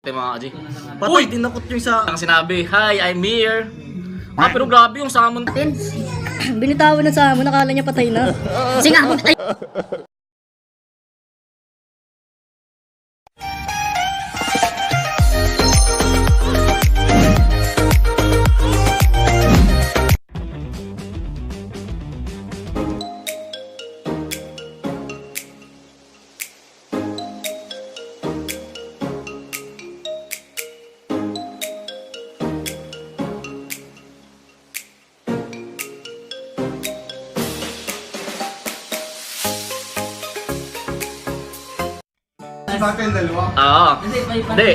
Mga G. Patay din nakot yung sa... Ang sinabi, hi, I'm here. Pero grabe yung salmon. Binitawan na sa amon, nakala niya patay na. Kasi nga, ay! Natin dalawa. Oo. Hindi.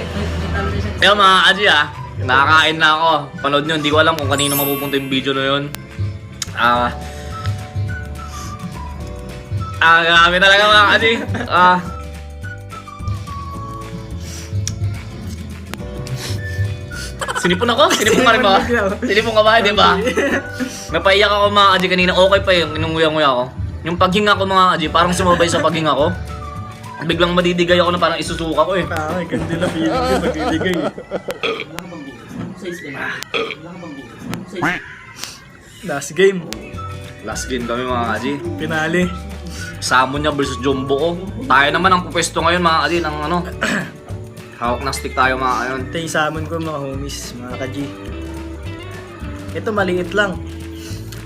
Kaya mga G nakakain na ako. Panood nyo, hindi ko alam kung kanino mapupunta yung video na yun. Grabe talaga mga G. Sinipon ako? Sinipon ka rin ba? Sinipon ka ba? Di ba? Napaiyak ako mga G kanina. Okay pa yung inunguya-nguya ako. Yung paghinga ko mga G, parang sumabay sa paghinga ko. Biglang madidigay ako na parang isusuka ko eh. Ay, ganda na feeling ko magdidigay. Last game. Last game kami mga Kaji. Pinali. Salmon niya versus Jumbo ko. Tayo naman ang pupwesto ngayon mga Kaji ng ano. Hawak na stick tayo mga kayon. Ito yung salmon ko mga homies, mga kaji. Ito maliit lang.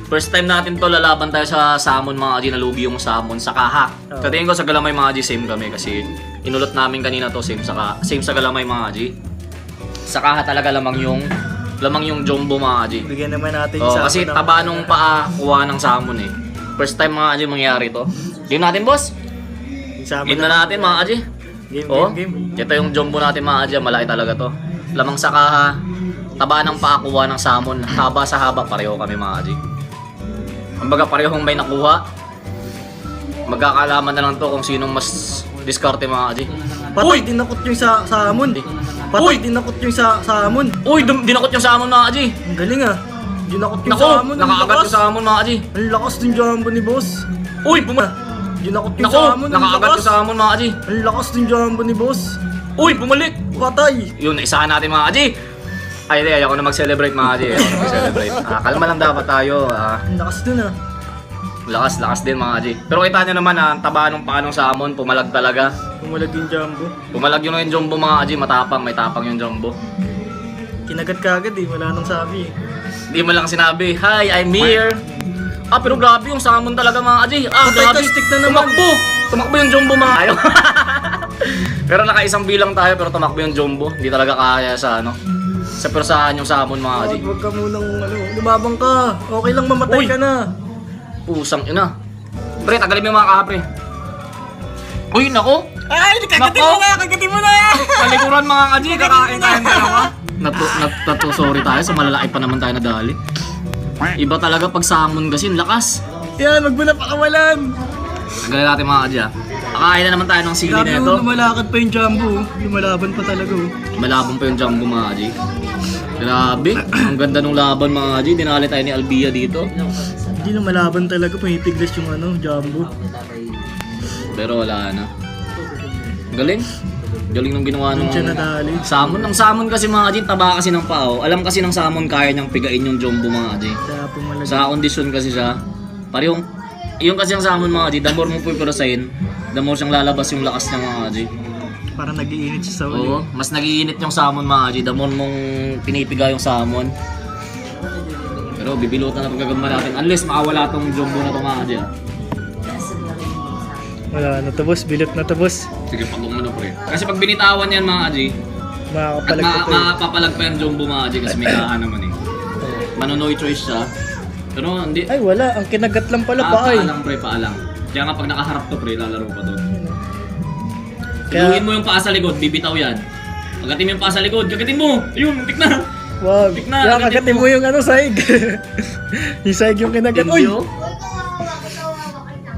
First time natin to lalaban tayo sa salmon mga Kaji. Nalugi yung salmon sa kaha. Oh. Sa tingin ko sa galamay mga Kaji same kami kasi inulot namin kanina to same sa galamay mga Kaji. Sa kaha talaga lamang yung Jumbo mga Kaji. Bigyan naman natin yung salmon. Kasi taba nung paa kuha ng salmon eh. First time mga Kaji mangyari to. Game natin boss. Game na natin mga Kaji. Game. Ito yung Jumbo natin mga Kaji. Malaki talaga to. Lamang sa kaha. Taba ng paa kuha ng salmon. Haba sa haba pareho kami mga Kaji. Kumbaga parehong may nakuha. Magkakalaman na lang to kung sinong mas diskarte mga Kaji. Patay din nakot yung sa salmon. Patay din nakot yung sa salmon. Uy! Dinakot yung salmon mga Kaji. Ang galing ah. Dinakot yung Nako! salmon. Nakaagat yung salmon mga Kaji. Ang lakas ng jumbo ni boss. Uy! Dinakot yung Nako! salmon. Nakaagat yung salmon mga Kaji. Ang lakas ng jumbo ni boss. Uy! Bumalik! Patay. Yun, isahan natin mga Kaji. Ay, hindi. Ayoko na mag-celebrate mga Kaji. Ayoko na mag-celebrate. Kalma lang dapat tayo. Ang lakas dun ah. Lakas din mga Kaji. Pero kita nyo naman ang taba ng panong salmon. Pumalag talaga. Pumalag yung jumbo. Pumalag yun yung Jumbo mga Kaji. Matapang. May tapang yung Jumbo. Kinagat ka agad eh. Wala nang sabi eh. Hindi mo lang sinabi, hi, I'm here. Pero grabe yung salmon talaga mga Kaji. Patay Grabe. ka, stick na naman. Tumakbo yung Jumbo mga kayo. Pero nakaisang bilang tayo pero tumakbo yung Jumbo. Hindi talaga kaya sa ano. Sa persahan yung salmon mga Kaji. Huwag ka munang lumabang ka. Okay lang mamatay Uy. ka na. Pusang ina. Pre, tagalin mo yung mga kapre. Uy, nako. Ay, kagatin mo na! Kagatin mo na! Kalikuran mga Kaji, kakain tayong dalawa. Sorry tayo, sa malalaki pa naman tayo nadali. Iba talaga pag salmon kasi, lakas. Yan, wag mo na pakawalan. Tagalin natin mga Kaji Kakain na naman tayo ng sili Grabe na ito. lumalakad pa yung jumbo. Lumalaban pa talaga oh. Malabong pa yung Jumbo mga Kaji. Grabe, ang ganda nung laban mga Kaji. Dinali tayo ni Albia dito. Hindi na malaban talaga. Pumipiglas yung jumbo. Pero wala na. Galing. Galing nung ginawa nung Siya nadali. salmon. Ang salmon kasi mga Kaji, taba kasi ng pao. Alam kasi ng salmon kaya niyang pigain yung Jumbo mga Kaji. Kaya pumalag. Sa kondisyon kasi siya, parehong, yung kasi ang salmon mga Kaji, the more mo pupurasahin, the more siyang lalabas yung lakas niya mga Kaji. Parang nag-iinit siya sa uli. Oo, mas nagiinit yung salmon mga Kaji, the more mong pinipiga yung salmon. Pero bibilutan na pagkagamba natin, unless makawala tong Jumbo na to mga Kaji. Wala na to boss. Bilot na to boss. Sige, pag-ungan na pre. Kasi pag binitawan yan mga Kaji, at Makakapalag ko to. makapapalag pa yung Jumbo mga Kaji kasi may kaha naman eh. Manonoy choice siya. Pero hindi, Ay wala. Ang kinagat lang pala pa ay. paalang pre, paalang. Kaya nga pag nakaharap to pre, lalaro pa to. Kaya- Iluhin mo yung paa sa likod, bibitaw yan. Pagatin mo yung paa sa likod, kagatin mo! Ayun, muntik na! Wag. Tik na, Kaya kagatin kagatin mo. mo yung saig. Yung saig yung kinagat. Uy! Hindi,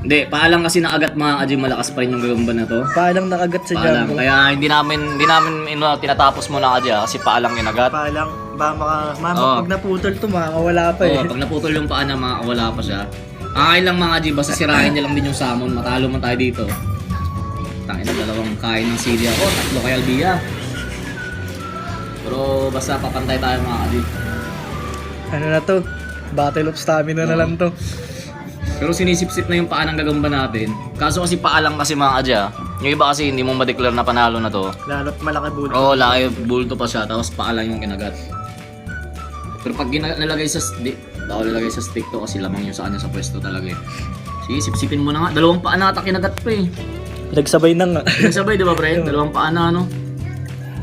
Hindi, paalang kasi nakagat mga Kaji, malakas pa rin yung gagamba na to. Paalang nakagat sa Paalang, jumbo. kaya hindi namin tinatapos muna Kaji kasi paalang yung nagat. Paalang. Mama, Oo. pag naputol to, makakawala pa eh. Oo, pag naputol yung paa na makakawala pa siya. Kakain lang mga Kaji, basta sirahin niya lang din yung salmon, matalo man tayo dito. Tangin na dalawang kain ng sili ako, tatlo kay Albia. Pero basta papantay tayo mga kaji. Ano na to? Battle of stamina na lang to. Pero sinisip-sip na yung paa ng gagamba natin. Kaso kasi paa lang kasi mga kaji. Yung iba kasi hindi mo ma-declare na panalo na to. Lalo't malaki bulto. Oo, laki bulto pa siya, tapos paa lang yung kinagat. Pero pag nalagay sa stick, nalagay sa stick to kasi lamang yung sa kanya sa pwesto talaga eh. Sige, sip-sipin mo na nga. Dalawang paa na ata kinagat pa eh. Nagsabay na nga. Nagsabay, di ba pre? Dalawang paa na ano.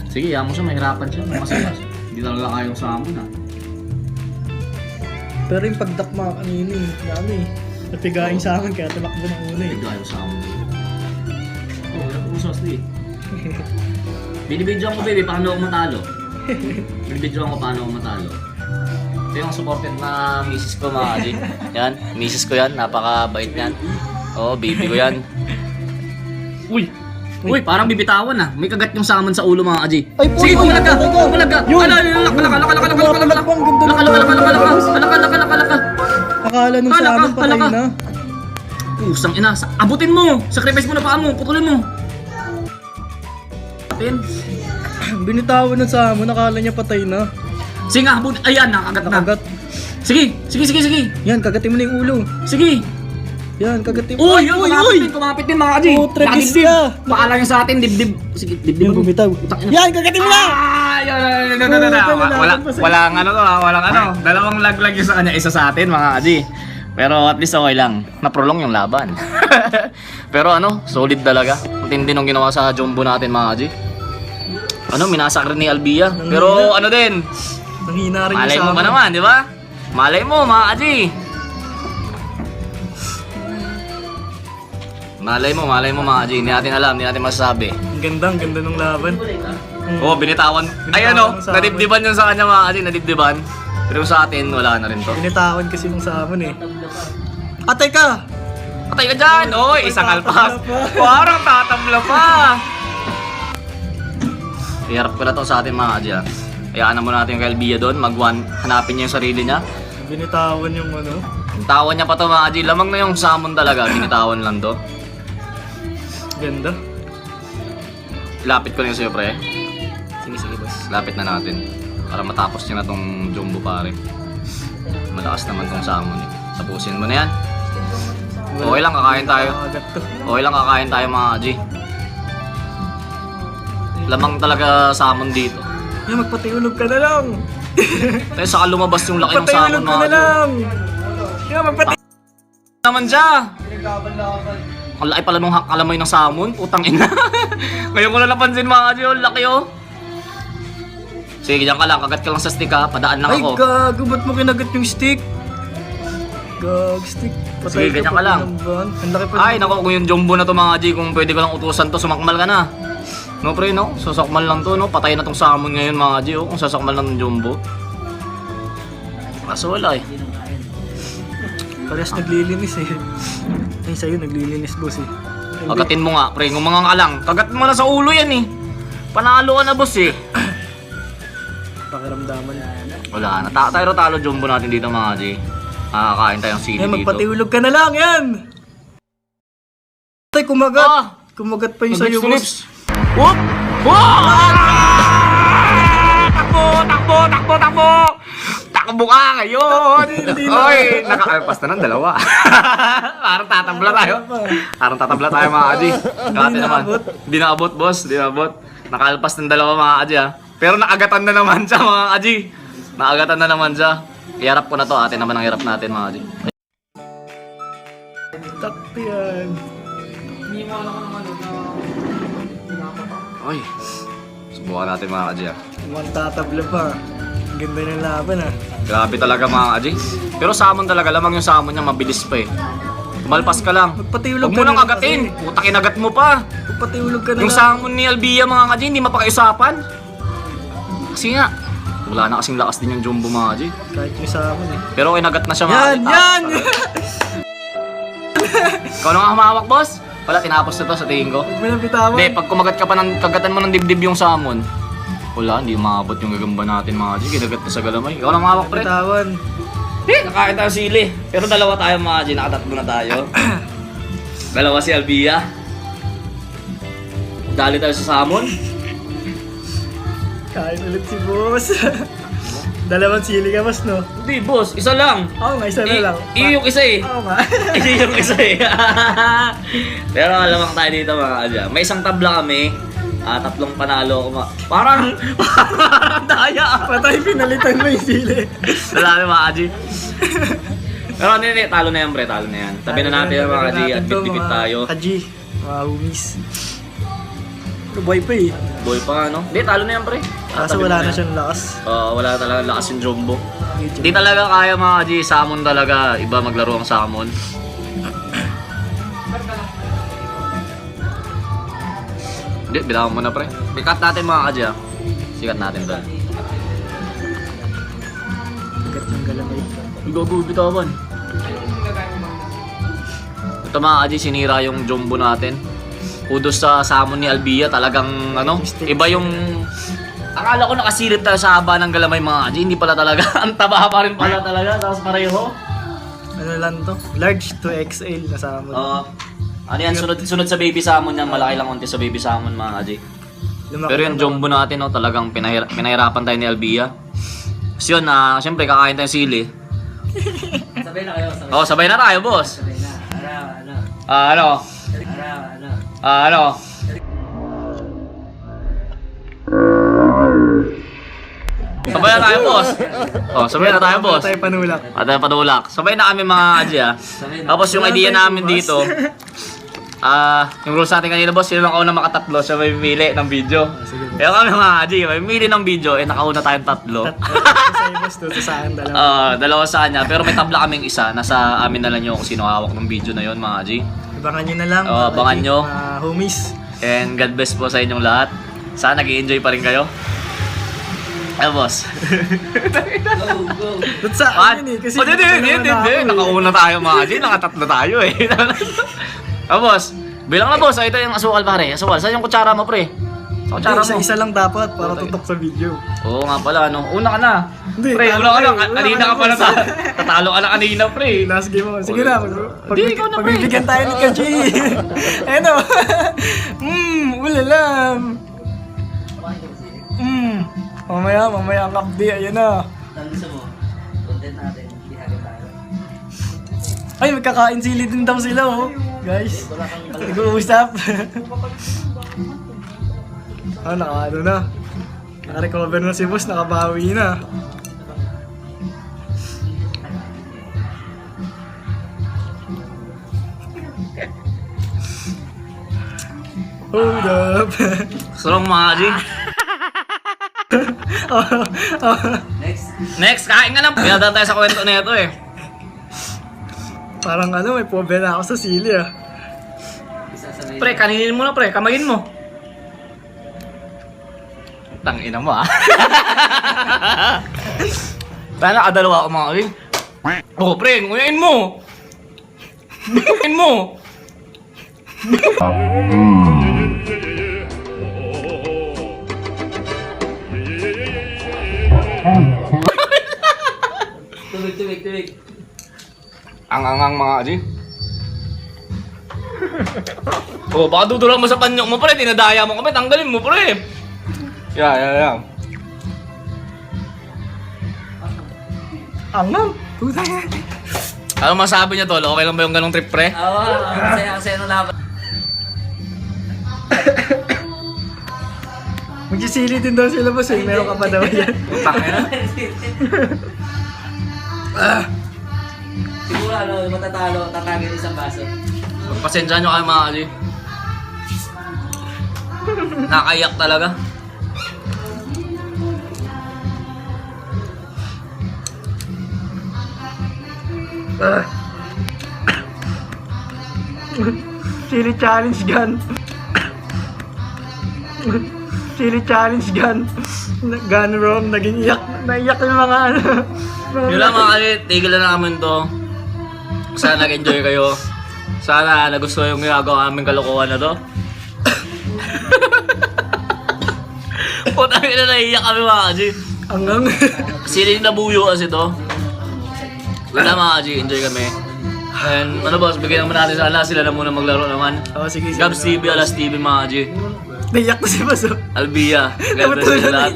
Sige, yaman siya, mahirapan siya. Masilas. Hindi talaga kayong sa amon ha. Pero yung pagdakma kanina eh. Dami eh. Napigain sa akin kaya tumakbo ng una eh. Hindi kayong sa amon. Oo, wala po usas eh. Binibidyoan ko baby, paano ako matalo. Binibidyoan ko paano ako matalo. Ito yung supported na misis ko mga kaji. Yan, misis ko yan, napakabait yan. Oo, baby ko yan. Uy! Uy, parang bibitawan ah. May kagat yung salmon sa ulo mga kaji. Ay, Sige, uy, bumalag ka! uy, Bumalag ka! yun. Akala nung sa amin patay na. Pusang ina, abutin mo! Sacrifice mo na paa mo, putulin mo! Atin. Binitawan ng sa amin, akala niya patay na. Sige nga, abutin. Ayan, nakagat na. Nakagat. Sige, sige, sige, sige. Yan, kagatin mo na yung ulo. Sige. Yan, kagatin mo. Uy, kumapit din mga kaji. Oh, tragis ka. Paala yung sa atin, dibdib. Sige, dibdib Yan, mo. bumitaw. Yan, kagatin mo na! Walang ano to ha, walang ano. Dalawang laglag yung sa kanya, isa sa atin mga kaji. Pero at least okay lang, naprolong yung laban. Pero ano, solid talaga. Matindi nung ginawa sa jumbo natin mga kaji. Ano, minasakre ni Albia. Pero ano din, Nanghina rin yung malay sa mo amin. ba naman, di ba? Malay mo mga kaji. Malay mo mga kaji. Hindi natin alam, hindi natin masasabi. Ang ganda ng laban. Oo, binitawan. Ay ano, sa amin. nadibdiban yung sa kanya mga kaji, nadibdiban. Pero sa atin, wala na rin to. Binitawan kasi nung sa amin eh. Atay ka! Patay ka dyan! Oy, isang alpas! tatabla pa. Parang tatabla pa! Iharap ko na to sa atin mga kaji ha. Hayaan na muna natin yung kay Albia doon, mag-one, hanapin niya yung sarili niya. Binitawan yung ano. Yung tawa niya pa to mga kaji, lamang na yung salmon talaga, binitawan lang to. Ganda. Lapit ko na yun sa'yo pre. Sige boss. Lapit na natin. Para matapos niya na tong jumbo pare. Malakas naman tong salmon eh. Tapusin mo na yan. Okay lang, kakain tayo. Agad to. Okay lang, kakain tayo mga kaji. Lamang talaga salmon dito. Yan, magpatiulog ka na lang. Tayo saka lumabas yung laki ng Magpatiulog salmon ka mga na kaji. lang. Yan, Naman siya! Ang laki pala nung kalamoy ng salmon, putang ina. Ngayon ko na napansin mga kaji, ang laki oh. Sige, diyan ka lang, kagat ka lang sa stick ha, padaan lang Ay, ako. gago, ba't mo kinagat yung stick? Gag, stick. Sige, ganyan ka lang. Ang laki pa. Ay, naku, kung yung jumbo na to mga kaji, kung pwede ko lang utusan to, sumakmal ka na. No pre, no? Sasakmal lang to, no? Patay na tong salmon ngayon mga kaji, oh, kung sasakmal lang ng jumbo. Kaso wala eh. Parehas naglilinis eh. Ay, sa'yo naglilinis boss eh. Kagatin mo nga, pre, kung mga kalang, kagat mo na sa ulo yan eh. Panalo ka na boss eh. Pakiramdaman. Wala na, tayo talo jumbo natin dito mga kaji. Kakain tayong sili Yan, dito. magpatiulog ka na lang, yan! Ay, kumagat! Ah! Kumagat pa yung sa'yo, boss. Whoop! Whoop! Takbo! Takbo ka ngayon! Oy, nakakalpas na ng dalawa. Parang tatabla tayo mga kaji. Kati naman. Di naabot, boss. Di naabot. Nakalpas ng dalawa mga kaji ha. Pero naagatan na naman siya mga kaji. Naagatan na naman siya. Iharap ko na to. Atin naman ang hirap natin mga kaji. Takto yan. Oy. Subukan natin mga kaji ha. Mukhang tatabla pa. Ang ganda ng laban ah. Grabe talaga mga kaji. Pero salmon talaga, lamang yung salmon niya mabilis pa eh. Malpas ka lang. Magpatiulog Huwag mo ka nang na lang kagatin. kasi. Puta, kinagat mo pa. Magpatiulog ka na Yung lang. salmon ni Albia mga kaji, hindi mapakaisapan. Kasi nga, wala na kasing lakas din yung jumbo mga kaji. Kahit yung sa amin eh. Pero kinagat na siya mga Yan! kaji. Yan! Ikaw na nga humawak, boss. Wala, tinapos na to sa tingin ko. Huwag mo nang bitawan. Hindi, pag kumagat ka pa ng kagatan mo ng dibdib yung salmon, wala, hindi maabot yung gagamba natin mga kaji. Kinagat na sa galamay. Ikaw na humawak, pre. Bitawan. Nakain tayo sili. Pero dalawa tayo mga kaji, nakatatlo na tayo. Dalawa si Albia. Dali tayo sa salmon. Kain ulit si boss. Dalawang sili ka, boss, no? Hindi, boss. Isa lang. Oo nga, isa na lang. Yung isa eh. Oo nga. Yung isa eh. Pero alamang tayo dito mga kadya. May isang tabla kami. Tatlong panalo ako parang daya. Patay, pinalitan mo yung sili. Salami mga kadya. Pero hindi, talo na yan pre, talo na yan. Tabi na natin mga kadya at bit-bit tayo. Kaji, mga homies. Buhay pa eh. Boy pa nga no? Hindi, talo na yan pre. Kaso wala na siyang lakas. Wala talaga lakas yung Jumbo. Hindi talaga kaya mga kadya, salmon talaga. Iba maglaro ang salmon. Hindi, bitawan mo na pre. Sikat natin mga kadya. Sikat natin doon. Sikat ng galamay. Gago, bitawan. Ito mga kadya, sinira yung Jumbo natin. Kudos sa salmon ni Albia, talagang ano, iba yung... Akala ko nakasilip tayo sa haba ng galamay mga kadya. Hindi pala talaga, ang taba pa rin pala talaga. Tapos pareho. Ano lang to? Large to XL na salmon. Ano yan, sunod sa baby salmon yan, malaki lang konti sa baby salmon mga kadya. Pero yung Jumbo natin, no, talagang pinahirapan tayo ni Albia. Tapos yun, siyempre kakain tayo sili. Sabay na kayo, sabay. Sabay na tayo, boss. Sabay na. Ano? Sabay na tayo, boss. Sabay na tayo, boss. Tayo panulak. Tayo panulak. Sabay na kami mga kadya. Tapos yung idea namin dito, yung rules natin kanina, boss, sino lang kauna makatatlo, siya may pipili ng video. Kaya kami mga kadya, may pipili ng video, nakauna tayong tatlo. Sa boss, to sa akin dalawa. Dalawa sa kanya, pero may tabla kaming isa, nasa amin na lang yung kung sino hawak ng video na yon mga kadya. Abangan nyo na lang. Abangan nyo. Homies. And God bless po sa inyong lahat. Sana nag-i-enjoy pa rin kayo. Boss. Go. Ba't sa akin eh? Kasi Hindi. Nakauna tayo mga kadya, nakatatlo tayo eh. Boss. Bilang na boss, ito yung asukal pare. Asukal, saan yung kutsara mo pre? Sa kutsara mo. Isa lang dapat para tutok sa video. Oo nga pala, ano. Una ka na. Hindi, Pre, talo una ka pre. na. Una Kanina ka ka na, pala boss. tatalo ka na kanina pre. Last game mo. Sige na. Hindi, ikaw na, pre. Pagbibigyan tayo ni Kaji. Ano? Ulalam. Mamaya ang kapdi. Ayan na. Ang gusto mo, content natin, bihagin tayo. Ay, magkakain sili din daw sila, oh. Guys, nag-uusap. Naka-ano na. Naka-recover na si boss, nakabawi na. Hold up. Sarong mga kadya. Next, kain ka lang. Pinadaan tayo sa kwento na ito eh. Parang ano, may pobre na ako sa sili ah. Isasanay. Pre, kaninin mo na pre, kamayin mo. Tangina mo Sana nakadalawa ako mga kadya. Pre, nguyain mo. Nguyain mo. Tubig. Ang angang mga kadya. Baka dudurang mo sa panyo mo pre, tinadaya mo kami, tanggalin mo pre. Yeah. Angang! Puta yan! Ano masabi niya tol? Okay lang ba yung ganong trip pre? Ang saya ng laban. Magsisili din daw sila boss eh, meron ka pa daw yan. Tangina. Siguro matatalo, tatagin isang baso. Pasensya nyo kayo mga kadya. Nakaiyak talaga. Chili challenge gun. Chili challenge gun. Gun wrong, naging iyak. Naiyak yung mga ano. Yun lang mga kadya, tigil na namin to. Sana nag-enjoy kayo. Sana nagustuhan yung ginagawa aming kalokohan na to. Putang ina, naiiyak kami mga kadya. Hanggang. Sila yung nabuyo kasi to. Wala mga kadya, enjoy kami. And ano boss, bigyan naman natin sana sila na muna maglaro naman. Sige. Gabs TV, Alas TV mga kadya. Naiyak na si Baso. Albia, God bless you lahat.